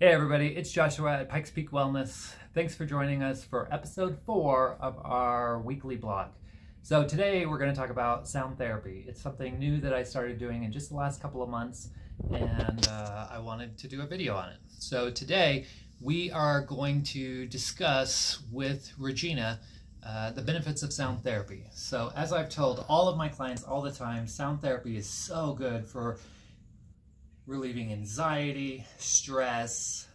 Hey everybody, it's Joshua at Pikes Peak Wellness. Thanks for joining us for episode 4 of our weekly blog. So today we're going to talk about sound therapy. It's something new that I started doing in just the last couple of months, and I wanted to do a video on it. So today we are going to discuss with Regina the benefits of sound therapy. So as I've told all of my clients all the time, sound therapy is so good for relieving anxiety, stress,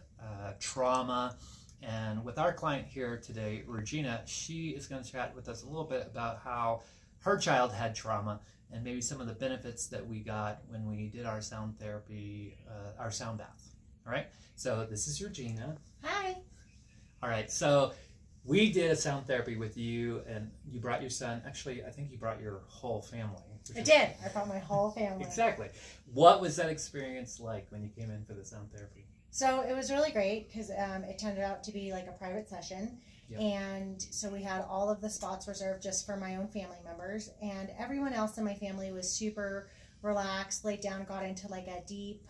trauma. And with our client here today, Regina, she is going to chat with us a little bit about how her child had trauma and maybe some of the benefits that we got when we did our sound therapy, our sound bath. All right, so this is Regina. Hi. All right, so we did a sound therapy with you, and you brought your son. Actually, I think you brought your whole family. I did. I brought my whole family. Exactly. What was that experience like when you came in for the sound therapy? So it was really great because it turned out to be like a private session. Yep. And so we had all of the spots reserved just for my own family members. And everyone else in my family was super relaxed, laid down, got into like a deep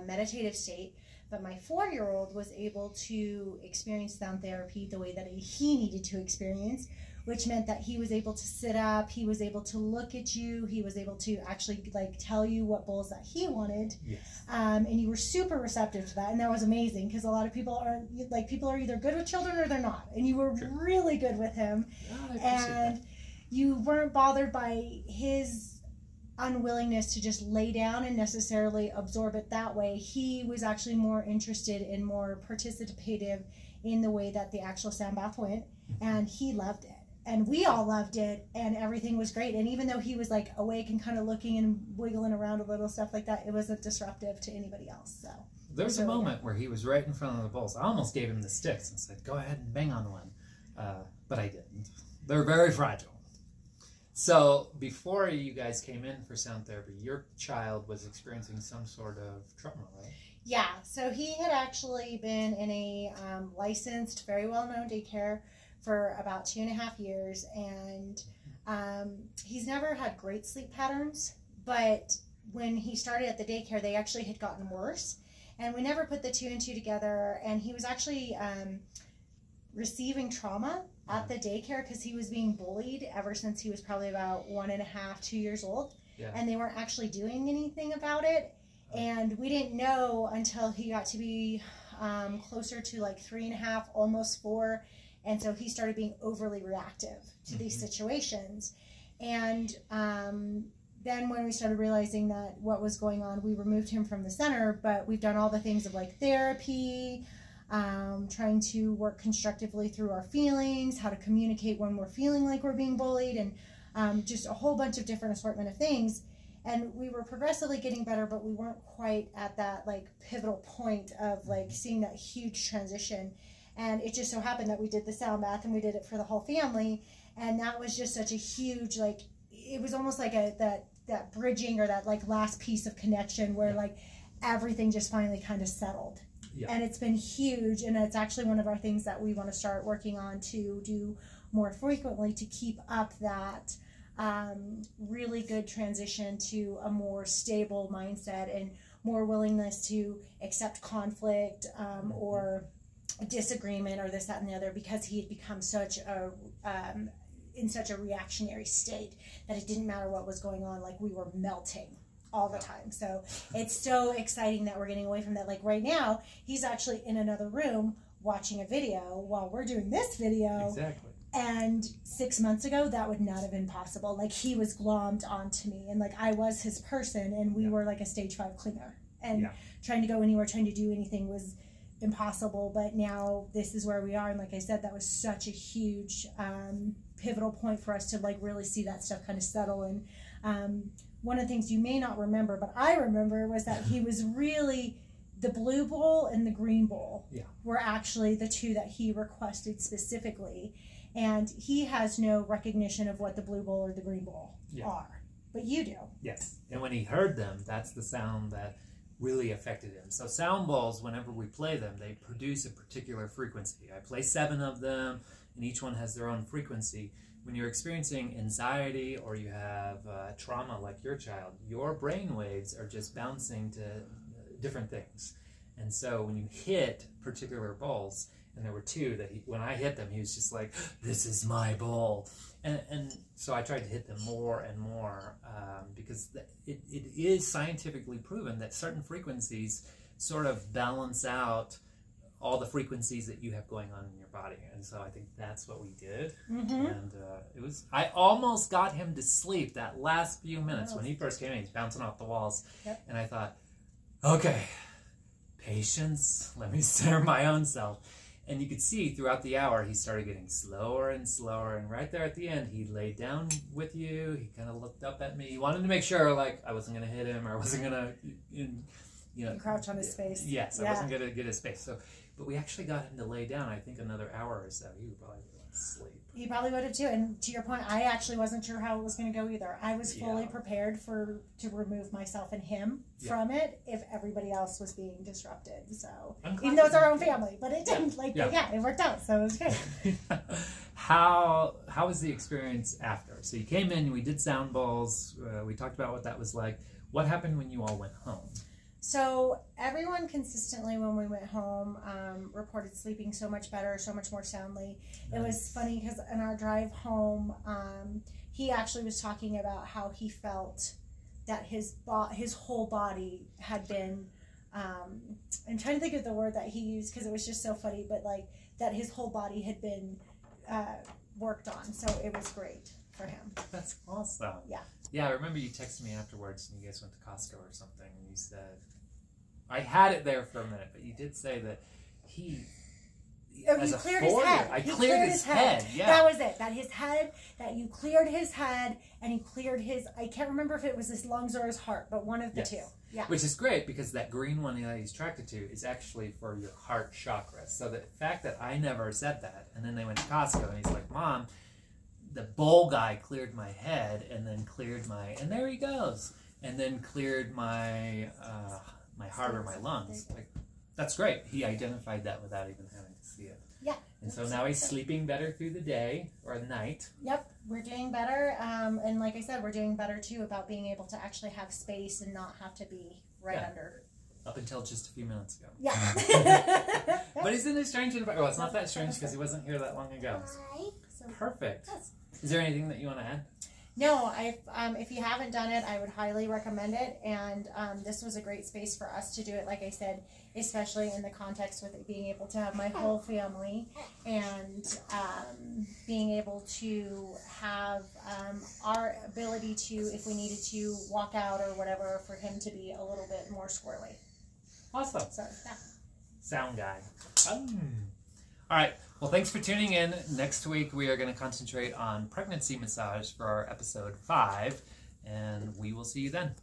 meditative state. But my 4-year-old was able to experience sound therapy the way that he needed to experience, which meant that he was able to sit up, he was able to look at you, he was able to actually like tell you what bowls that he wanted. Yes. And you were super receptive to that, and that was amazing because a lot of people are like, people are either good with children or they're not, and you were Sure. really good with him. Oh, I appreciate And that. you weren't bothered by his unwillingness to just lay down and necessarily absorb it that way. He was actually more interested and more participative in the way that the actual sound bath went, and he loved it. And we all loved it, and everything was great. And even though he was like awake and kind of looking and wiggling around a little, stuff like that, it wasn't disruptive to anybody else. So There was a really moment where he was right in front of the bowls. I almost gave him the sticks and said, go ahead and bang on one. But I didn't. They're very fragile. So before you guys came in for sound therapy, your child was experiencing some sort of trauma, right? yeah, so he had actually been in a licensed, very well-known daycare for about 2.5 years, and he's never had great sleep patterns, but when he started at the daycare, they actually had gotten worse, and we never put the 2 and 2 together, and he was actually receiving trauma at the daycare because he was being bullied ever since he was probably about 1.5, 2 years old. Yeah. And they weren't actually doing anything about it. And we didn't know until he got to be closer to like 3.5, almost 4. And so he started being overly reactive to these situations. And then when we started realizing that what was going on, we removed him from the center, but we've done all the things of like therapy, trying to work constructively through our feelings, how to communicate when we're feeling like we're being bullied, and just a whole bunch of different assortment of things. And we were progressively getting better, but we weren't quite at that like pivotal point of like seeing that huge transition. And it just so happened that we did the sound bath and we did it for the whole family. And that was just such a huge, like, it was almost like that bridging or that like last piece of connection where like everything just finally kind of settled. Yeah. And it's been huge, and it's actually one of our things that we want to start working on to do more frequently to keep up that really good transition to a more stable mindset and more willingness to accept conflict or disagreement or this, that, and the other, because he had become such a in such a reactionary state that it didn't matter what was going on, like we were melting all the time. So it's so exciting that we're getting away from that. Like right now, he's actually in another room watching a video while we're doing this video. Exactly. And 6 months ago, that would not have been possible. Like he was glommed onto me, and like I was his person, and we were like a stage 5 clinger. And trying to go anywhere, trying to do anything was impossible. But now this is where we are, and like I said, that was such a huge pivotal point for us to like really see that stuff kind of settle. And one of the things you may not remember, but I remember, was that he was really, the blue bowl and the green bowl were actually the 2 that he requested specifically. And he has no recognition of what the blue bowl or the green bowl are, but you do. Yes. And when he heard them, that's the sound that really affected him. So sound bowls, whenever we play them, they produce a particular frequency. I play 7 of them, and each one has their own frequency. When you're experiencing anxiety or you have trauma like your child, your brain waves are just bouncing to different things. And so when you hit particular bowls, and there were two that when I hit them, he was just like, "This is my bowl." And so I tried to hit them more and more because it is scientifically proven that certain frequencies sort of balance out all the frequencies that you have going on in your body. And so I think that's what we did. And I almost got him to sleep that last few minutes. When he first came in, he's bouncing off the walls. And I thought, okay, patience, let me center my own self. And you could see throughout the hour, he started getting slower and slower. And right there at the end, he laid down with you. He kind of looked up at me. He wanted to make sure, like, I wasn't going to hit him or I wasn't going to, crouch on his face. Yes, I wasn't going to get his face. But we actually got him to lay down, I think, another hour or so. He would probably go to sleep. He probably would have too. And to your point, I actually wasn't sure how it was going to go either. I was fully prepared to remove myself and him from it if everybody else was being disrupted. So even though it's our own family, but it didn't. It worked out. So it was good. How was the experience after? So you came in, we did sound bowls. We talked about what that was like. What happened when you all went home? So everyone consistently when we went home reported sleeping so much better, so much more soundly. Nice. It was funny because in our drive home, he actually was talking about how he felt that his whole body had been, I'm trying to think of the word that he used because it was just so funny, but like that his whole body had been worked on. So it was great for him. That's awesome. Yeah. Yeah, I remember you texted me afterwards and you guys went to Costco or something and you said, I had it there for a minute, but you did say that he cleared his head. I cleared his head. Yeah. That was it. That you cleared his head and you cleared his, I can't remember if it was his lungs or his heart, but one of the two. Yeah. Which is great because that green one that he's attracted to is actually for your heart chakra. So the fact that I never said that, and then they went to Costco and he's like, Mom, the bowl guy cleared my head and then cleared my, and there he goes, and then cleared my my heart or my lungs. Like, that's great. He identified that without even having to see it. Yeah. And so now he's sleeping better through the day or the night. Yep, we're doing better. And like I said, we're doing better too about being able to actually have space and not have to be under. Up until just a few minutes ago. Yeah. But he's in a strange environment. Well, it's not that strange because he wasn't here that long ago. So. Perfect. Is there anything that you want to add? No, if you haven't done it, I would highly recommend it. And this was a great space for us to do it, like I said, especially in the context with it being able to have my whole family and being able to have our ability to, if we needed to, walk out or whatever, for him to be a little bit more squirrely. Awesome. So, yeah. Sound guy. All right. Well, thanks for tuning in. Next week, we are going to concentrate on pregnancy massage for our episode 5, and we will see you then.